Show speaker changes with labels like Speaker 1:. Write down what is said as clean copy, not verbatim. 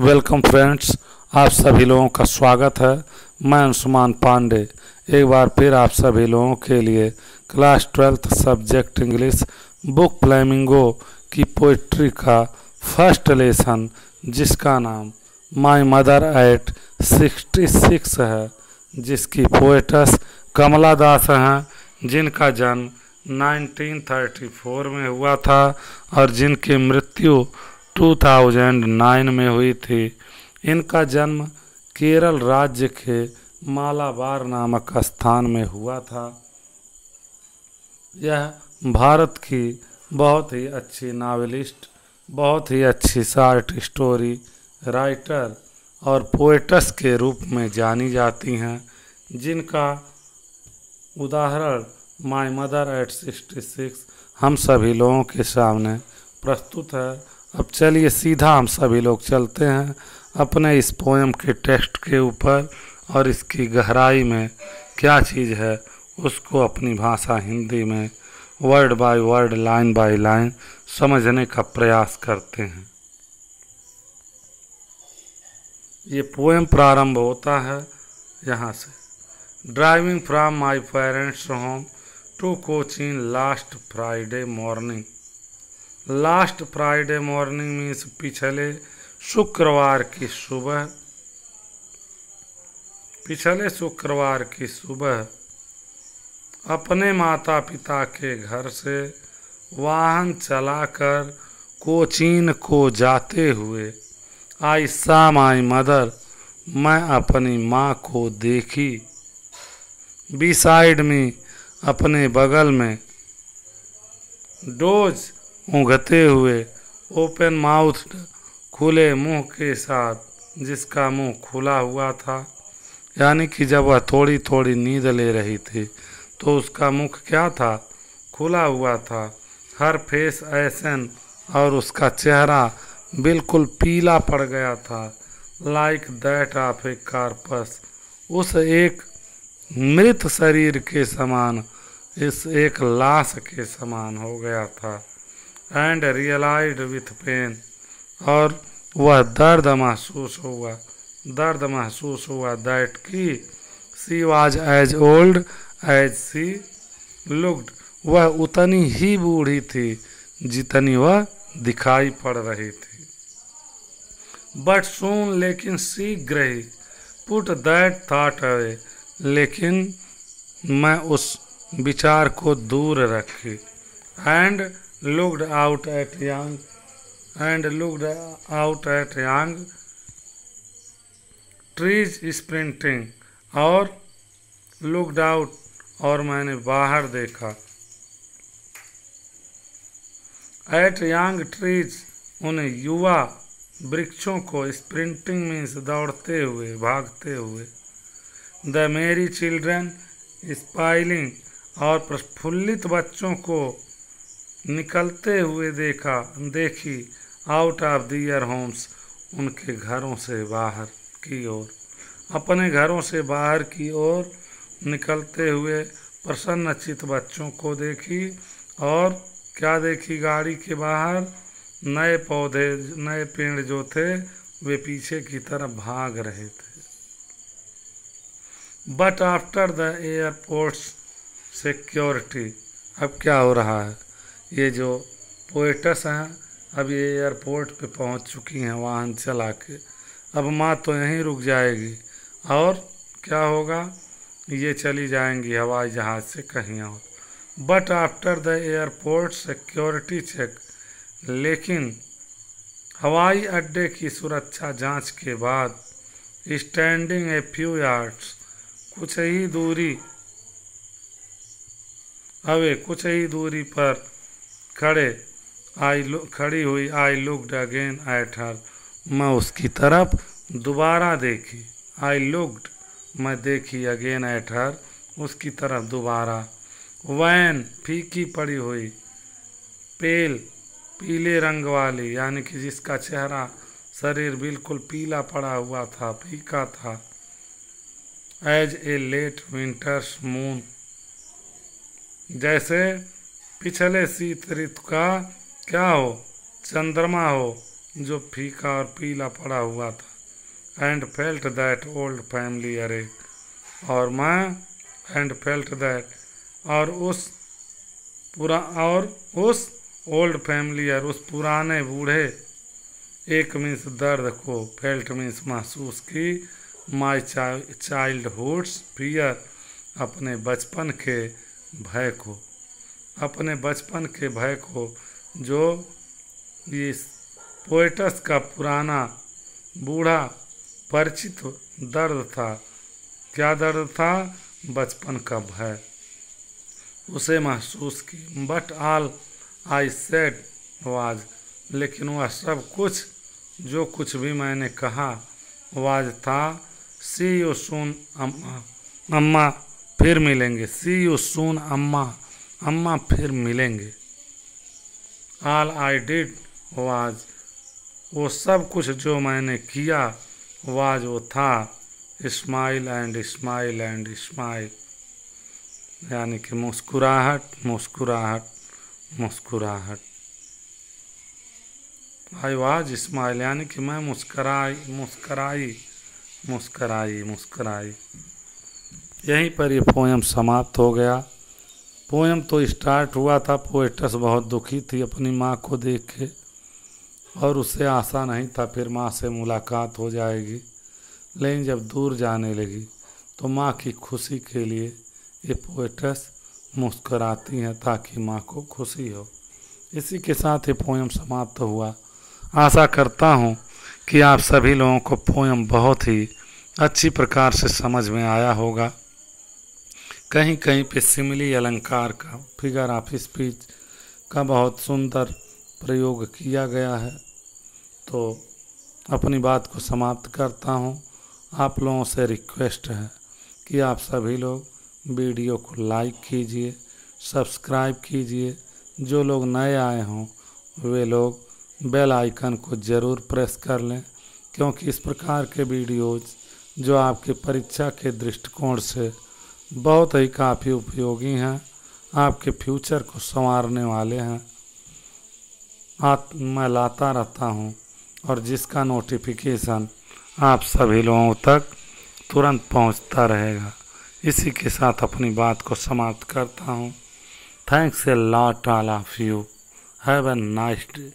Speaker 1: Welcome friends, आप सभी लोगों का स्वागत है। मैं अंशुमान पांडे एक बार फिर आप सभी लोगों के लिए class 12th subject English book flamingo की पोइट्री का फर्स्ट लेसन, जिसका नाम माय मदर एट 66 है, जिसकी पोएटस कमला दास हैं, जिनका जन्म 1934 में हुआ था और जिनकी मृत्यु 2009 में हुई थी। इनका जन्म केरल राज्य के मालाबार नामक स्थान में हुआ था। यह भारत की बहुत ही अच्छी नावलिस्ट, बहुत ही अच्छी शॉर्ट स्टोरी राइटर और पोएटस के रूप में जानी जाती हैं, जिनका उदाहरण माय मदर एट 66 हम सभी लोगों के सामने प्रस्तुत है। अब चलिए सीधा हम सभी लोग चलते हैं अपने इस पोएम के टेक्स्ट के ऊपर और इसकी गहराई में क्या चीज़ है उसको अपनी भाषा हिंदी में word by word, line by line समझने का प्रयास करते हैं। ये पोएम प्रारंभ होता है यहाँ से। Driving from my parents home to Cochin last Friday morning. Last Friday morning means पिछले शुक्रवार की सुबह अपने माता पिता के घर से वाहन चलाकर कोचीन को जाते हुए आई सॉ माय मदर, मैं अपनी माँ को देखी। बिसाइड मी, अपने बगल में। डोज, ऊँघते हुए। ओपन माउथ, खुले मुंह के साथ, जिसका मुंह खुला हुआ था, यानी कि जब वह थोड़ी थोड़ी नींद ले रही थी तो उसका मुख क्या था, खुला हुआ था। हर फेस ऐसन, और उसका चेहरा बिल्कुल पीला पड़ गया था। Like that of a corpse, उस एक मृत शरीर के समान, इस एक लाश के समान हो गया था। एंड रियलाइज्ड विथ पेन, और वह दर्द महसूस हुआ दैट की she was as old as she looked, वह उतनी ही बूढ़ी थी जितनी वह दिखाई पड़ रही थी। बट सून, लेकिन शीघ्र ही, पुट दैट थॉट अवे, लेकिन मैं उस विचार को दूर रखी। And looked out at young trees sprinting, और लुक्ड आउट, और मैंने बाहर देखा। एट यंग ट्रीज, उन युवा वृक्षों को। स्प्रिंटिंग मीन्स दौड़ते हुए, भागते हुए। द मेरी चिल्ड्रन स्पाइलिंग, और प्रफुल्लित बच्चों को निकलते हुए देखी। आउट ऑफ दियर होम्स, उनके घरों से बाहर की ओर, अपने घरों से बाहर की ओर निकलते हुए प्रसन्नचित बच्चों को देखी। और क्या देखी, गाड़ी के बाहर नए पौधे, नए पेड़ जो थे वे पीछे की तरफ भाग रहे थे। But after the airports security, अब क्या हो रहा है, ये जो पोएटस हैं अब ये एयरपोर्ट पे पहुंच चुकी हैं वाहन चला के। अब माँ तो यहीं रुक जाएगी और क्या होगा, ये चली जाएंगी हवाई जहाज़ से कहीं और। But after the airport security check, लेकिन हवाई अड्डे की सुरक्षा जांच के बाद, स्टैंडिंग ए फ्यू यार्ड्स, कुछ ही दूरी पर खड़ी हुई। I looked again at her, मैं उसकी तरफ दोबारा देखी। आई लुक्ड, मैं देखी, अगेन एट हर, उसकी तरफ दोबारा। वैन, फीकी पड़ी हुई। पेल, पीले रंग वाली, यानी कि जिसका चेहरा शरीर बिल्कुल पीला पड़ा हुआ था, फीका था। As a late winter's moon, जैसे पिछले शीत ऋतु का क्या हो, चंद्रमा हो, जो फीका और पीला पड़ा हुआ था। And felt that old family अरे, और मैं एंड फेल्ट दैट, और उस ओल्ड फैमिलियर, उस पुराने बूढ़े, एक मीन्स दर्द को, फेल्ट मीन्स महसूस की, माई चाइल्डहुड्स फियर, अपने बचपन के भय को, अपने बचपन के भय को, जो ये पोएटस का पुराना बूढ़ा परिचित दर्द था। क्या दर्द था? बचपन का भय, उसे महसूस की। But all I said was, लेकिन वह सब कुछ, जो कुछ भी मैंने कहा, वाज था, सी यू सून अम्मा, अम्मा फिर मिलेंगे। सी यू सून अम्मा, अम्मा फिर मिलेंगे। ऑल आई डिड वाज, वो सब कुछ जो मैंने किया, वाज वो था, smile and smile and smile, यानी कि मुस्कुराहट, मुस्कुराहट, मुस्कुराहट। आई वाज स्माइल, यानी कि मैं मुस्कराई, मुस्कराई, मुस्कराई, मुस्कराई। यहीं पर ये पोयम समाप्त हो गया। पोयम तो स्टार्ट हुआ था, पोएटस बहुत दुखी थी अपनी माँ को देख के, और उसे आशा नहीं था फिर माँ से मुलाकात हो जाएगी। लेकिन जब दूर जाने लगी तो माँ की खुशी के लिए ये पोएटस मुस्कराती हैं ताकि माँ को खुशी हो। इसी के साथ ये पोयम समाप्त हुआ। आशा करता हूँ कि आप सभी लोगों को पोयम बहुत ही अच्छी प्रकार से समझ में आया होगा। कहीं कहीं पे सिमिली अलंकार का, फिगर ऑफ स्पीच का बहुत सुंदर प्रयोग किया गया है। तो अपनी बात को समाप्त करता हूँ। आप लोगों से रिक्वेस्ट है कि आप सभी लोग वीडियो को लाइक कीजिए, सब्सक्राइब कीजिए। जो लोग नए आए हों वे लोग बेल आइकन को ज़रूर प्रेस कर लें, क्योंकि इस प्रकार के वीडियोज़ जो आपके परीक्षा के दृष्टिकोण से बहुत ही काफ़ी उपयोगी हैं, आपके फ्यूचर को संवारने वाले हैं, मैं लाता रहता हूं, और जिसका नोटिफिकेशन आप सभी लोगों तक तुरंत पहुंचता रहेगा। इसी के साथ अपनी बात को समाप्त करता हूं। Thanks a lot all of you. Have a nice day.